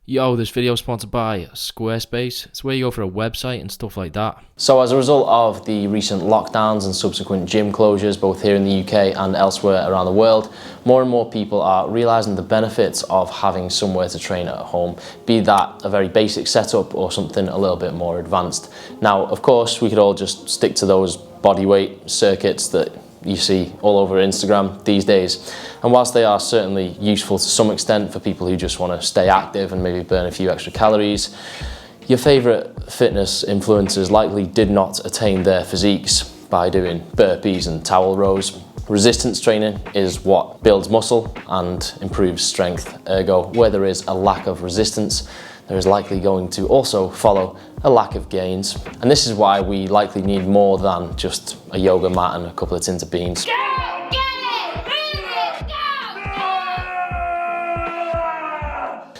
Yo, this video is sponsored by Squarespace. It's where you go for a website and stuff like that. So as a result of the recent lockdowns and subsequent gym closures, both here in the UK and elsewhere around the world, more and more people are realising the benefits of having somewhere to train at home, be that a very basic setup or something a little bit more advanced. Now, of course, we could all just stick to those bodyweight circuits that you see all over Instagram these days. And whilst they are certainly useful to some extent for people who just want to stay active and maybe burn a few extra calories, your favourite fitness influencers likely did not attain their physiques by doing burpees and towel rows. Resistance training is what builds muscle and improves strength. Ergo, where there is a lack of resistance, there is likely going to also follow a lack of gains. And this is why we likely need more than just a yoga mat and a couple of tins of beans.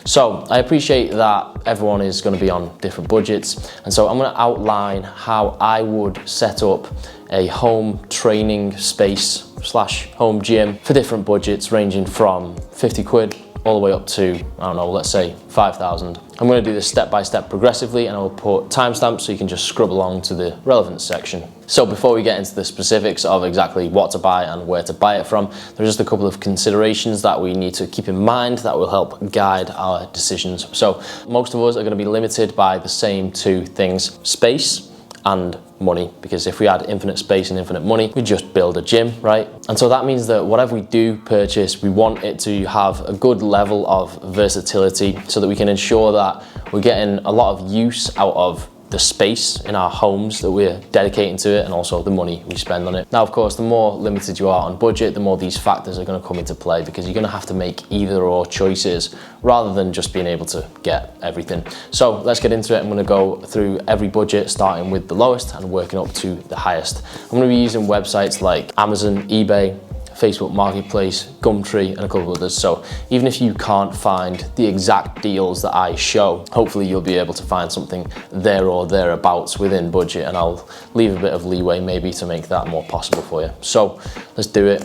So I appreciate that everyone is going to be on different budgets, and so I'm going to outline how I would set up a home training space / home gym for different budgets ranging from 50 quid all the way up to, I don't know, let's say 5,000. I'm going to do this step by step progressively, and I will put timestamps so you can just scrub along to the relevant section. So before we get into the specifics of exactly what to buy and where to buy it from, there's just a couple of considerations that we need to keep in mind that will help guide our decisions. So most of us are going to be limited by the same two things: space and money, because if we had infinite space and infinite money, we'd just build a gym, right? And so that means that whatever we do purchase, we want it to have a good level of versatility so that we can ensure that we're getting a lot of use out of the space in our homes that we're dedicating to it, and also the money we spend on it. Now, of course, the more limited you are on budget, the more these factors are going to come into play, because you're going to have to make either or choices rather than just being able to get everything. So let's get into it. I'm going to go through every budget, starting with the lowest and working up to the highest. I'm going to be using websites like Amazon, eBay, Facebook Marketplace, Gumtree, and a couple others. So even if you can't find the exact deals that I show, hopefully you'll be able to find something there or thereabouts within budget, and I'll leave a bit of leeway maybe to make that more possible for you. So let's do it.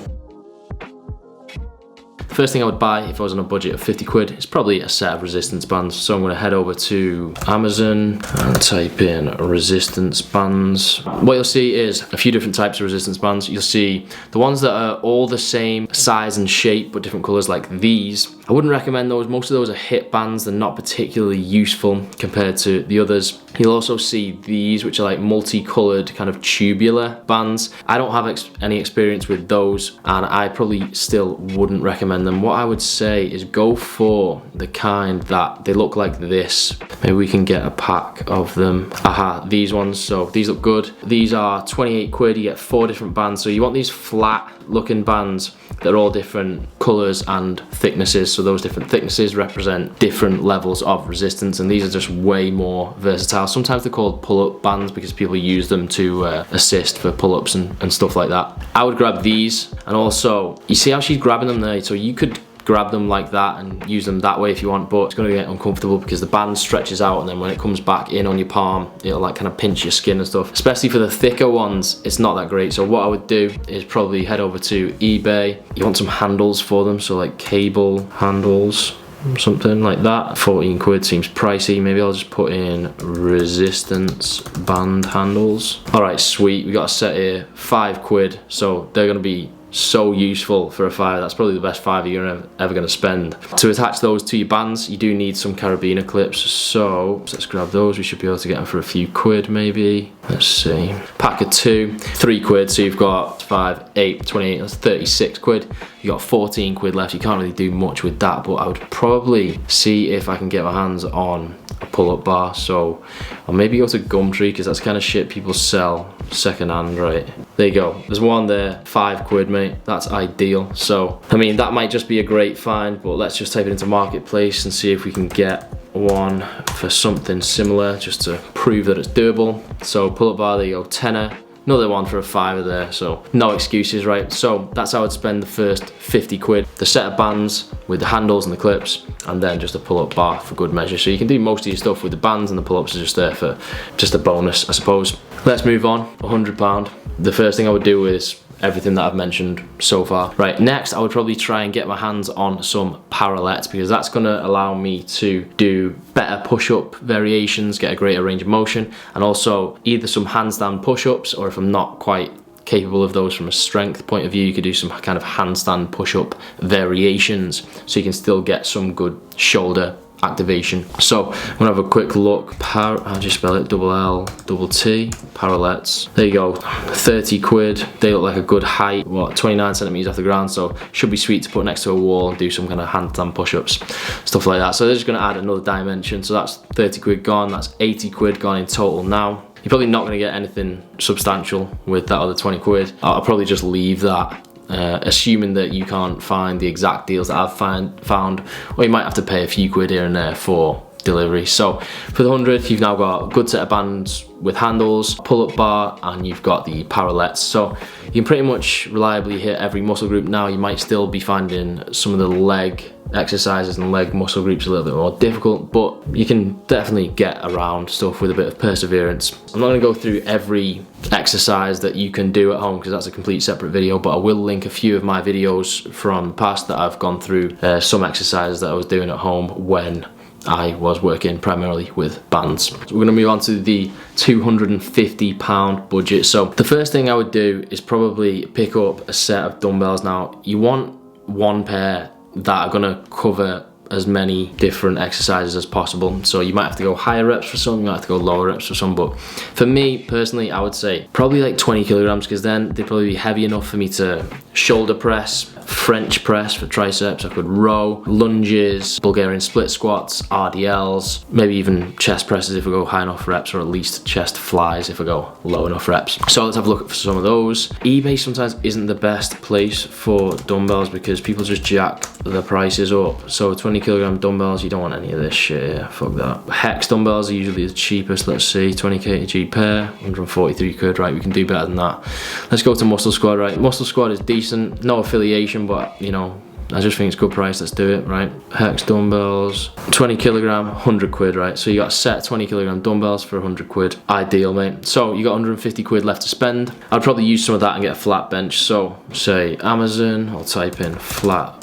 First thing I would buy if I was on a budget of 50 quid is probably a set of resistance bands. So I'm going to head over to Amazon and type in resistance bands. What you'll see is a few different types of resistance bands. You'll see the ones that are all the same size and shape but different colours, like these. I wouldn't recommend those. Most of those are hip bands. They're not particularly useful compared to the others. You'll also see these, which are like multicoloured kind of tubular bands. I don't have any experience with those, and I probably still wouldn't recommend them. What I would say is go for the kind that they look like this. Maybe we can get a pack of them. Aha, these ones. So these look good. These are 28 quid. You get 4 different bands. So you want these flat looking bands that are all different colours and thicknesses. So those different thicknesses represent different levels of resistance, and these are just way more versatile. Sometimes they're called pull-up bands because people use them to assist for pull-ups and stuff like that. I would grab these, and also you see how she's grabbing them there, so you could grab them like that and use them that way if you want, but it's going to get uncomfortable because the band stretches out, and then when it comes back in on your palm, it'll like kind of pinch your skin and stuff. Especially for the thicker ones, it's not that great. So what I would do is probably head over to eBay. You want some handles for them, so like cable handles, something like that. 14 quid seems pricey. Maybe I'll just put in resistance band handles. All right, sweet. We got a set here, 5 quid. So they're going to be so useful for a fire. That's probably the best fiver you're ever going to spend. To attach those to your bands, you do need some carabiner clips, so let's grab those. We should be able to get them for a few quid maybe. Let's see, pack of 2, 3 quid, so you've got 5, 8, 28, that's 36 quid. You got 14 quid left. You can't really do much with that, but I would probably see if I can get my hands on a pull-up bar. So I'll maybe go to Gumtree, because that's kind of shit people sell second hand, right? There you go, there's one there, 5 quid, mate. That's ideal. So I mean, that might just be a great find, but let's just type it into Marketplace and see if we can get one for something similar, just to prove that it's doable. So pull-up bar, there you go, tenner. Another one for a fiver there, so no excuses, right? So that's how I'd spend the first 50 quid. The set of bands with the handles and the clips, and then just a pull-up bar for good measure. So you can do most of your stuff with the bands, and the pull-ups are just there for just a bonus, I suppose. Let's move on. £100. The first thing I would do is everything that I've mentioned so far. Right, next I would probably try and get my hands on some parallettes, because that's going to allow me to do better push-up variations, get a greater range of motion, and also either some handstand push-ups, or if I'm not quite capable of those from a strength point of view, you could do some kind of handstand push-up variations, so you can still get some good shoulder activation. So I'm gonna have a quick look. How do you spell it? Double L, double T, parallettes. There you go, 30 quid. They look like a good height, what, 29 centimeters off the ground, so should be sweet to put next to a wall and do some kind of handstand push-ups, stuff like that. So they're just gonna add another dimension. So that's 30 quid gone, that's 80 quid gone in total now. You're probably not gonna get anything substantial with that other 20 quid. I'll probably just leave that. Assuming that you can't find the exact deals that I've found, or you might have to pay a few quid here and there for delivery. So for the 100, you've now got a good set of bands with handles, pull-up bar, and you've got the parallettes. So you can pretty much reliably hit every muscle group now. You might still be finding some of the leg exercises and leg muscle groups a little bit more difficult, but you can definitely get around stuff with a bit of perseverance. I'm not going to go through every exercise that you can do at home, because that's a complete separate video, but I will link a few of my videos from the past that I've gone through some exercises that I was doing at home when I was working primarily with bands. So we're going to move on to the £250 budget. So the first thing I would do is probably pick up a set of dumbbells. Now you want one pair that are going to cover as many different exercises as possible. So you might have to go higher reps for some, you might have to go lower reps for some, but for me personally, I would say probably like 20 kilograms, because then they'd probably be heavy enough for me to shoulder press, French press for triceps, I could row, lunges, Bulgarian split squats, RDLs, maybe even chest presses if I go high enough reps, or at least chest flies if I go low enough reps. So let's have a look at some of those. eBay sometimes isn't the best place for dumbbells because people just jack the prices up. So 20 kilogram dumbbells, you don't want any of this shit here, fuck that. Hex dumbbells are usually the cheapest, let's see, 20 kg pair, 143 quid, right, we can do better than that. Let's go to Muscle Squad, right, Muscle Squad is decent, no affiliation, but you know, I just think it's good price, let's do it, right? Hex dumbbells, 20 kilogram, 100 quid, right? So you got a set 20 kilogram dumbbells for 100 quid, ideal, mate. So you got 150 quid left to spend. I'd probably use some of that and get a flat bench. So say Amazon, I'll type in flat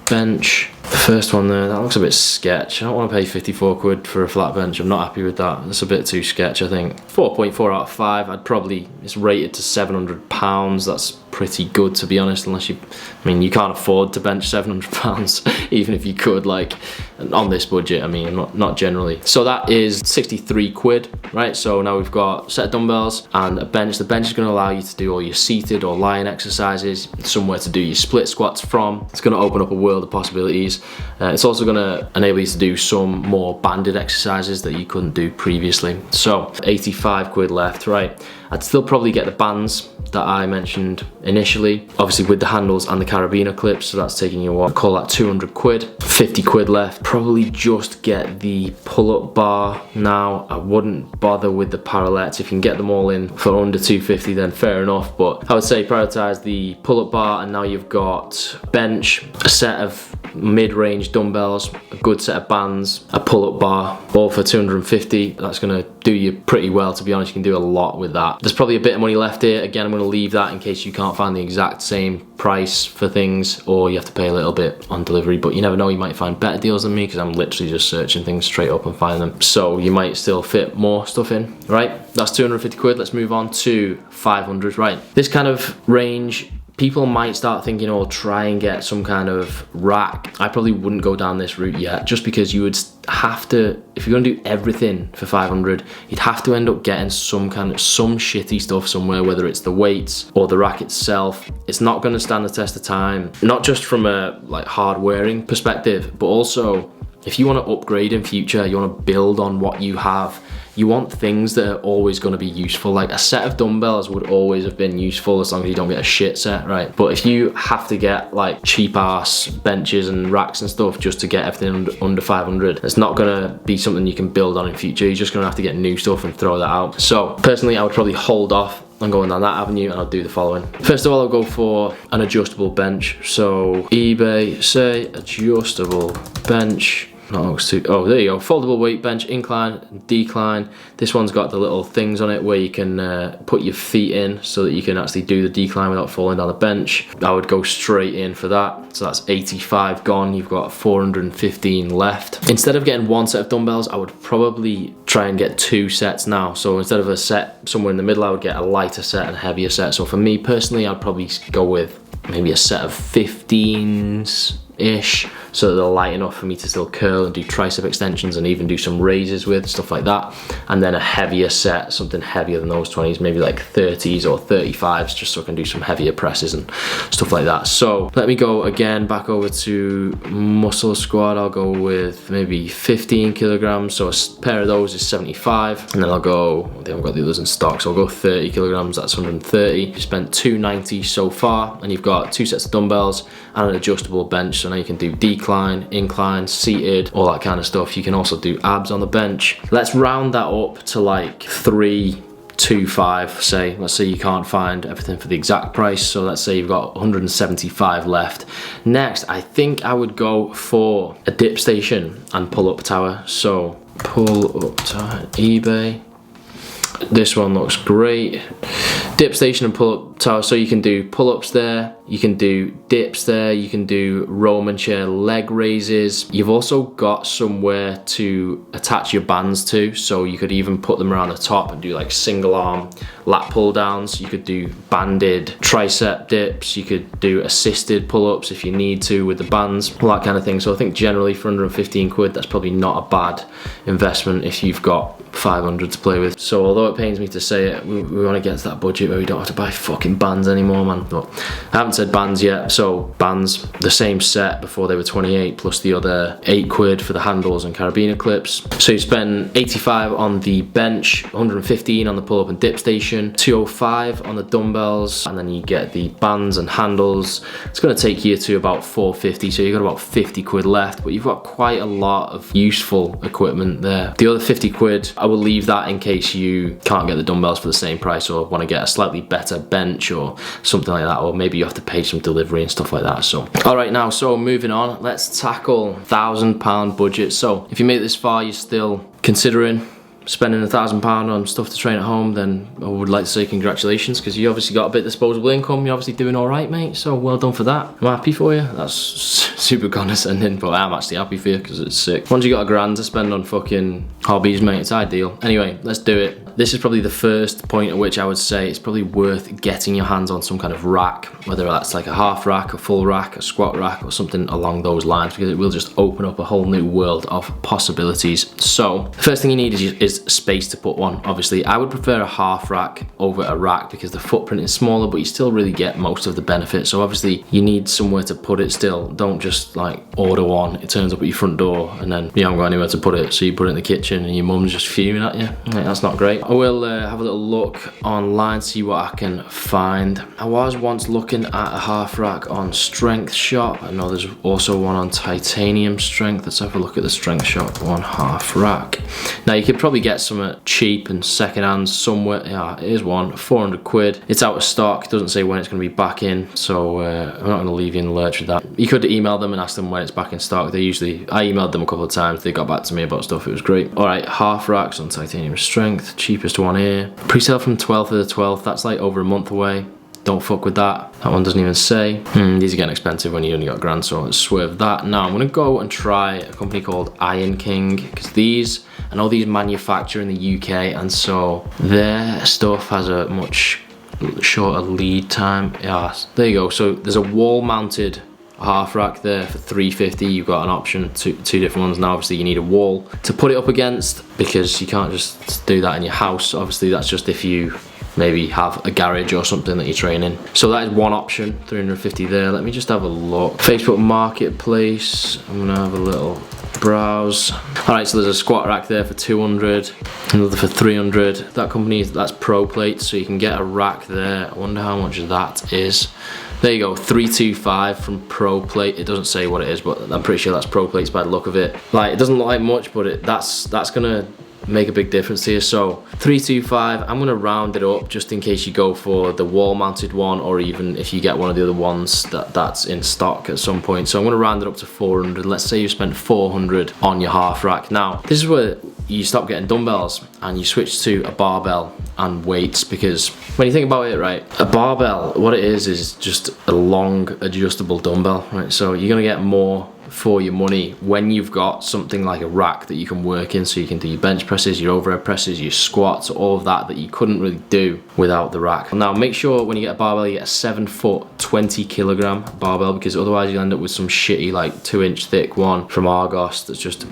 bench. The first one there, that looks a bit sketch. I don't want to pay 54 quid for a flat bench. I'm not happy with that. That's a bit too sketch, I think. 4.4 out of 5. I'd probably, it's rated to £700. That's pretty good, to be honest, unless you, I mean, you can't afford to bench £700, even if you could, like, on this budget, I mean, not generally. So that is 63 quid, right? So now we've got a set of dumbbells and a bench. The bench is going to allow you to do all your seated or lying exercises, somewhere to do your split squats from. It's going to open up a world of possibilities. It's also going to enable you to do some more banded exercises that you couldn't do previously. So 85 quid left, right? I'd still probably get the bands that I mentioned initially, obviously with the handles and the carabiner clips, so that's taking you, what, call that 200 quid. 50 quid left. Probably just get the pull-up bar now. I wouldn't bother with the parallettes. If you can get them all in for under 250, then fair enough, but I would say prioritize the pull-up bar, and now you've got bench, a set of mid-range dumbbells, a good set of bands, a pull-up bar, all for 250. That's gonna do you pretty well, to be honest. You can do a lot with that. There's probably a bit of money left here. Again, I'm going to leave that in case you can't find the exact same price for things, or you have to pay a little bit on delivery, but you never know, you might find better deals than me, because I'm literally just searching things straight up and finding them. So you might still fit more stuff in, right? That's 250 quid. Let's move on to 500, right? This kind of range, people might start thinking, oh, try and get some kind of rack. I probably wouldn't go down this route yet, just because you would have to, if you're gonna do everything for 500, you'd have to end up getting some shitty stuff somewhere, whether it's the weights or the rack itself. It's not gonna stand the test of time, not just from a like hard wearing perspective, but also if you want to upgrade in future, you want to build on what you have, you want things that are always going to be useful. Like a set of dumbbells would always have been useful as long as you don't get a shit set, right? But if you have to get like cheap ass benches and racks and stuff just to get everything under 500, it's not going to be something you can build on in future. You're just going to have to get new stuff and throw that out. So personally, I would probably hold off on going down that avenue, and I'll do the following. First of all, I'll go for an adjustable bench. So eBay, say adjustable bench. Not Ox 2. Oh, there you go. Foldable weight bench, incline, decline. This one's got the little things on it where you can put your feet in so that you can actually do the decline without falling down the bench. I would go straight in for that. So that's 85 gone. You've got 415 left. Instead of getting one set of dumbbells, I would probably try and get 2 sets now. So instead of a set somewhere in the middle, I would get a lighter set and a heavier set. So for me personally, I'd probably go with maybe a set of 15s-ish, so that they're light enough for me to still curl and do tricep extensions and even do some raises with, stuff like that. And then a heavier set, something heavier than those 20s, maybe like 30s or 35s, just so I can do some heavier presses and stuff like that. So let me go again back over to muscle squat. I'll go with maybe 15 kilograms, so a pair of those is 75, and then I'll go, they haven't got the others in stock, so I'll go 30 kilograms, that's 130. You spent 290 so far, and you've got 2 sets of dumbbells and an adjustable bench, so now you can do decline, incline, seated, all that kind of stuff. You can also do abs on the bench. Let's round that up to like 325, say. Let's say you can't find everything for the exact price, so let's say you've got 175 left. Next, I think I would go for a dip station and pull-up tower. So pull-up tower, eBay. This one looks great. Dip station and pull-up tower, so you can do pull-ups there, you can do dips there, you can do Roman chair leg raises. You've also got somewhere to attach your bands to, so you could even put them around the top and do like single arm lat pull downs. You could do banded tricep dips, you could do assisted pull-ups if you need to with the bands, all that kind of thing. So I think generally for 115 quid, that's probably not a bad investment if you've got 500 to play with. So although it pains me to say it, we want to get to that budget where we don't have to buy fucking bands anymore, man. But I haven't said bands yet. So bands, the same set before they were 28 plus the other 8 quid for the handles and carabiner clips. So you spend 85 on the bench, 115 on the pull-up and dip station, 205 on the dumbbells, and then you get the bands and handles. It's going to take you to about 450, so you've got about 50 quid left, but you've got quite a lot of useful equipment there. The other 50 quid, I will leave that in case you can't get the dumbbells for the same price or want to get a slightly better bench or something like that, or maybe you have to pay some delivery and stuff like that. So all right, now, so moving on, let's tackle £1,000 budget. So if you made it this far, you're still considering spending £1,000 on stuff to train at home, then I would like to say congratulations, because you obviously got a bit of disposable income. You're obviously doing all right, mate, so well done for that. I'm happy for you. That's super condescending, but I'm actually happy for you because it's sick. Once you got £1,000 to spend on fucking hobbies, mate, it's ideal. Anyway, let's do it. This is probably the first point at which I would say it's probably worth getting your hands on some kind of rack, whether that's like a half rack, a full rack, a squat rack, or something along those lines, because it will just open up a whole new world of possibilities. So the first thing you need is space to put one. Obviously, I would prefer a half rack over a rack because the footprint is smaller, but you still really get most of the benefit. So obviously you need somewhere to put it still. Don't just like order one, it turns up at your front door, and then you haven't got anywhere to put it, so you put it in the kitchen and your mum's just fuming at you. Like, that's not great. I will have a little look online, see what I can find. I was once looking at a half rack on Strength Shop. I know there's also one on Titanium Strength. Let's have a look at the Strength Shop one half rack. Now you could probably get some cheap and second hand somewhere. Yeah, here's one, 400 quid. It's out of stock, it doesn't say when it's going to be back in, so I'm not going to leave you in the lurch with that. You could email them and ask them when it's back in stock. I emailed them a couple of times, they got back to me about stuff, it was great. Alright, half racks on Titanium Strength, cheapest one here. Pre-sale from 12th of the 12th, that's like over a month away. Don't fuck with that. That one doesn't even say. These are getting expensive when you only got £1,000, so let's swerve that. Now I'm gonna go and try a company called Iron King, because I know these manufacture in the UK, and so their stuff has a much shorter lead time. Yeah, there you go. So there's a wall mounted half rack there for $350. You've got an option, two different ones. Now obviously you need a wall to put it up against, because you can't just do that in your house. Obviously that's just if you maybe have a garage or something that you're training. So that is one option, 350 there. Let me just have a look. Facebook Marketplace, I'm gonna have a little browse. All right, so there's a squat rack there for 200, another for 300. That company, that's ProPlate, so you can get a rack there. I wonder how much that is. There you go, 325 from ProPlate. It doesn't say what it is, but I'm pretty sure that's ProPlate's by the look of it. Like, it doesn't look like much, but that's gonna make a big difference to you. So 325, I'm gonna round it up just in case you go for the wall mounted one, or even if you get one of the other ones that's in stock at some point. So I'm gonna round it up to 400. Let's say you spent 400 on your half rack. Now, this is where you stop getting dumbbells and you switch to a barbell and weights, because when you think about it, right, a barbell, what it is just a long adjustable dumbbell, right? So you're gonna get more for your money when you've got something like a rack that you can work in, so you can do your bench presses, your overhead presses, your squats, all of that you couldn't really do without the rack. Now make sure when you get a barbell you get a 7 foot 20 kilogram barbell, because otherwise you'll end up with some shitty like 2-inch thick one from Argos that's just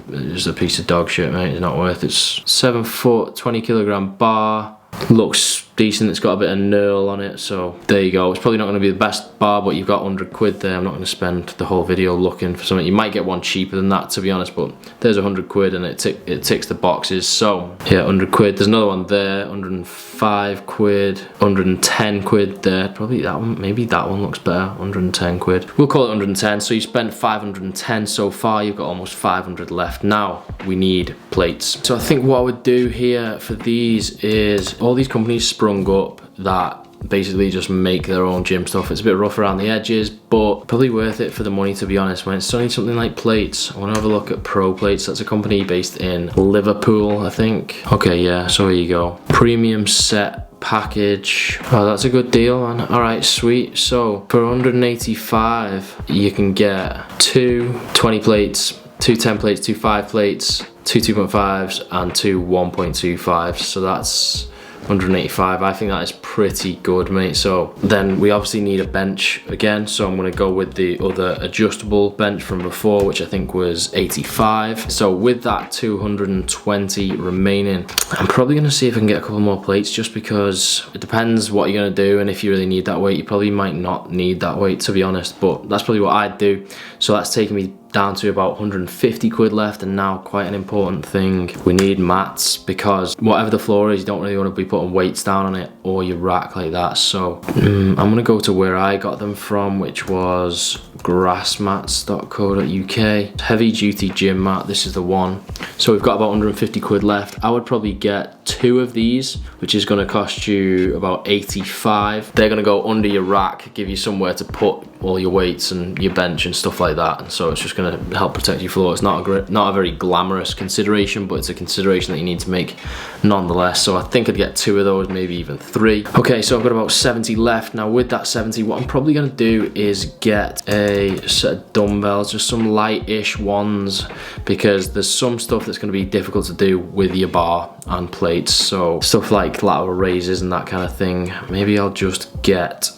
a piece of dog shit, mate. It's not worth it. 7 foot 20 kilogram bar, looks decent, it's got a bit of knurl on it, so there you go. It's probably not going to be the best bar, but you've got 100 quid there. I'm not going to spend the whole video looking for something. You might get one cheaper than that, to be honest, but there's 100 quid and it ticks the boxes. So yeah, 100 quid. There's another one there, 105 quid, 110 quid there. Probably that one, maybe that one looks better, 110 quid. We'll call it 110. So you spent 510 so far, you've got almost 500 left. Now we need plates. So I think what I would do here for these is, all these companies sprung up that basically just make their own gym stuff. It's a bit rough around the edges, but probably worth it for the money, to be honest. When it's only something like plates, I want to have a look at Pro Plates. That's a company based in Liverpool, I think. Okay, yeah, so here you go. Premium set package. Oh, that's a good deal, man. All right, sweet. So for 185 you can get 2 20 plates, 2 10 plates, 2 5 plates, 2 2.5s and 2 1.25s. so that's 185. I think that is pretty good, mate. So then we obviously need a bench again, so I'm going to go with the other adjustable bench from before, which I think was 85. So with that 220 remaining, I'm probably going to see if I can get a couple more plates, just because it depends what you're going to do, and if you really need that weight. You probably might not need that weight, to be honest, but that's probably what I'd do. So that's taking me down to about 150 quid left. And now, quite an important thing, we need mats, because whatever the floor is, you don't really want to be putting weights down on it or your rack like that. So I'm gonna go to where I got them from, which was grassmats.co.uk. Heavy duty gym mat, this is the one. So we've got about 150 quid left. I would probably get 2 of these, which is going to cost you about 85. They're going to go under your rack, give you somewhere to put all your weights and your bench and stuff like that, and so it's just going to help protect your floor. It's not a very glamorous consideration, but it's a consideration that you need to make nonetheless. So I think I'd get 2 of those, maybe even 3. Okay, so I've got about 70 left. Now with that 70, what I'm probably going to do is get a set of dumbbells, just some light-ish ones, because there's some stuff that's going to be difficult to do with your bar and plates. So stuff like lateral raises and that kind of thing. Maybe I'll just get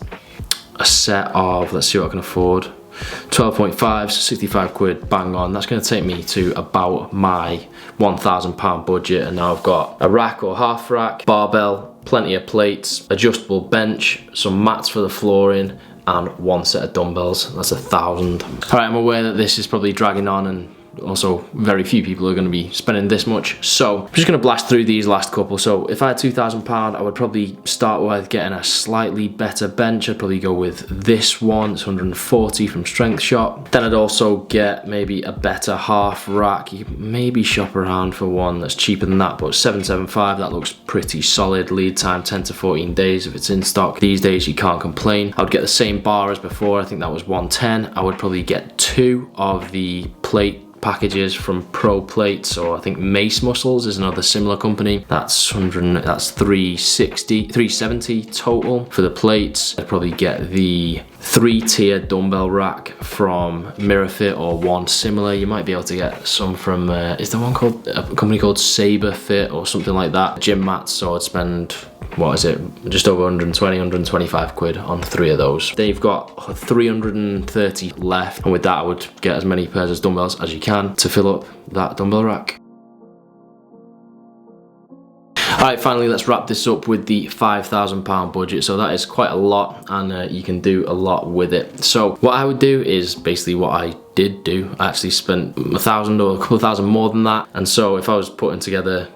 a set of, let's see what I can afford, 12.5s, 65 quid, bang on. That's going to take me to about my £1,000 budget. And now I've got a rack or half rack, barbell, plenty of plates, adjustable bench, some mats for the flooring, and 1 set of dumbbells. That's 1,000. All right, I'm aware that this is probably dragging on, and also very few people are going to be spending this much, so I'm just going to blast through these last couple. So if I had £2,000, I would probably start with getting a slightly better bench. I'd probably go with this one. It's 140 from Strength Shop. Then I'd also get maybe a better half rack. You can maybe shop around for one that's cheaper than that, but 775, that looks pretty solid. Lead time 10 to 14 days if it's in stock. These days you can't complain. I would get the same bar as before. I think that was 110. I would probably get 2 of the plate packages from Pro Plates, or I think Mace Muscles is another similar company. That's 370 total for the plates. I'd probably get the 3-tier dumbbell rack from MirrorFit, or one similar. You might be able to get some from is there one called a company called Saber Fit or something like that, gym mats. So I'd spend, what is it, just over 125 quid on 3 of those. Then you've got 330 left, and with that I would get as many pairs of dumbbells as you can to fill up that dumbbell rack. Alright, finally let's wrap this up with the £5,000 budget. So that is quite a lot, and you can do a lot with it. So what I would do is basically what I did do. I actually spent 1,000 or a couple of thousand more than that, and so if I was putting together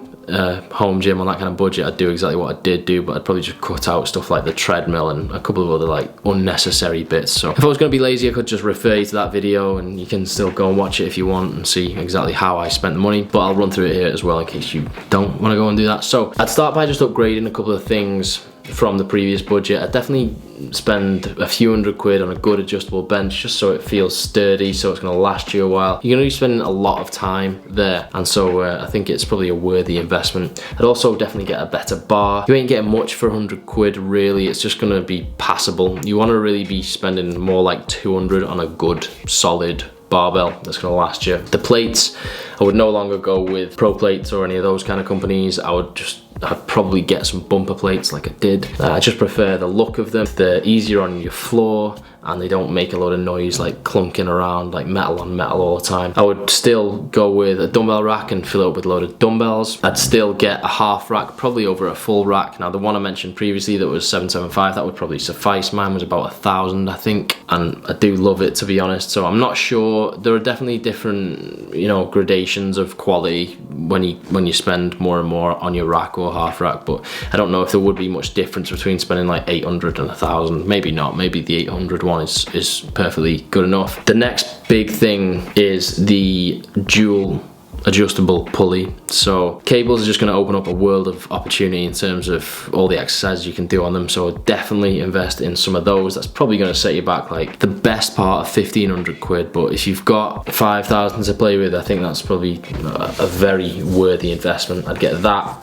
home gym on that kind of budget, I'd do exactly what I did do, but I'd probably just cut out stuff like the treadmill and a couple of other like unnecessary bits. So if I was going to be lazy, I could just refer you to that video, and you can still go and watch it if you want and see exactly how I spent the money, but I'll run through it here as well in case you don't want to go and do that. So I'd start by just upgrading a couple of things from the previous budget. I'd definitely spend a few £100 on a good adjustable bench just so it feels sturdy, so it's going to last you a while. You're going to be spending a lot of time there, and so I think it's probably a worthy investment. I'd also definitely get a better bar. You ain't getting much for £100 really, it's just going to be passable. You want to really be spending more like 200 on a good solid barbell that's going to last you. The plates, I would no longer go with Pro Plates or any of those kind of companies. I'd probably get some bumper plates like I did. I just prefer the look of them. They're easier on your floor and they don't make a lot of noise like clunking around like metal on metal all the time. I would still go with a dumbbell rack and fill it up with a load of dumbbells. I'd still get a half rack, probably over a full rack. Now the one I mentioned previously that was 775, that would probably suffice. Mine was about 1,000 I think, and I do love it, to be honest. So I'm not sure, there are definitely different, you know, gradations of quality when you spend more and more on your rack or half rack, but I don't know if there would be much difference between spending like 800 and 1,000. Maybe not, maybe the 800 one is perfectly good enough. The next big thing is the dual adjustable pulley. So cables are just going to open up a world of opportunity in terms of all the exercises you can do on them, so definitely invest in some of those. That's probably going to set you back like the best part of £1,500, but if you've got 5,000 to play with, I think that's probably a very worthy investment. I'd get that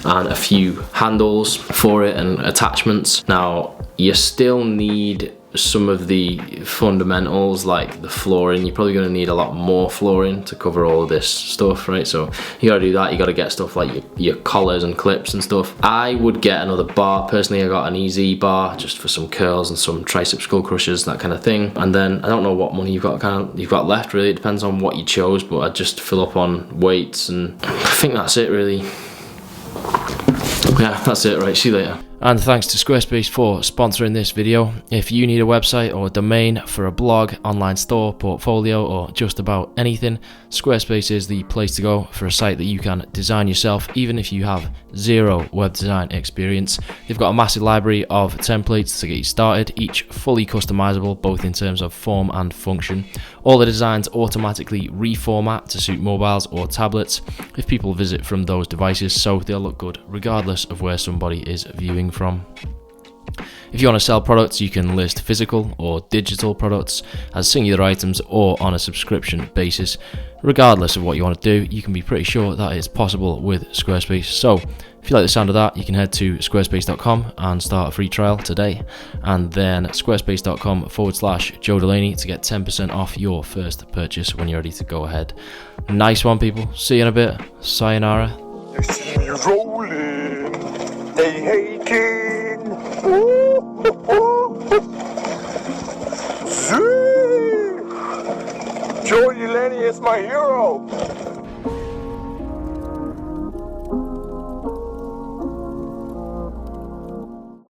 and a few handles for it and attachments. Now you still need some of the fundamentals like the flooring. You're probably going to need a lot more flooring to cover all of this stuff, right? So you got to do that. You got to get stuff like your collars and clips and stuff. I would get another bar. Personally, I got an EZ bar just for some curls and some tricep skull crushers, that kind of thing. And then I don't know what money you've got left really. It depends on what you chose, but I'd just fill up on weights, and I think that's it really. Yeah, that's it, right? See you later. And thanks to Squarespace for sponsoring this video. If you need a website or a domain for a blog, online store, portfolio, or just about anything, Squarespace is the place to go for a site that you can design yourself, even if you have zero web design experience. They've got a massive library of templates to get you started, each fully customizable, both in terms of form and function. All the designs automatically reformat to suit mobiles or tablets if people visit from those devices, so they'll look good regardless of where somebody is viewing from. If you want to sell products, you can list physical or digital products as singular items or on a subscription basis. Regardless of what you want to do, you can be pretty sure that it's possible with Squarespace. So if you like the sound of that, you can head to squarespace.com and start a free trial today, and then squarespace.com/Joe Delaney to get 10% off your first purchase when you're ready to go ahead. Nice one, people. See you in a bit. Sayonara. You see me rolling. Hey, hey, king. Ooh, ooh, ooh. Zee. Joe Delaney is my hero.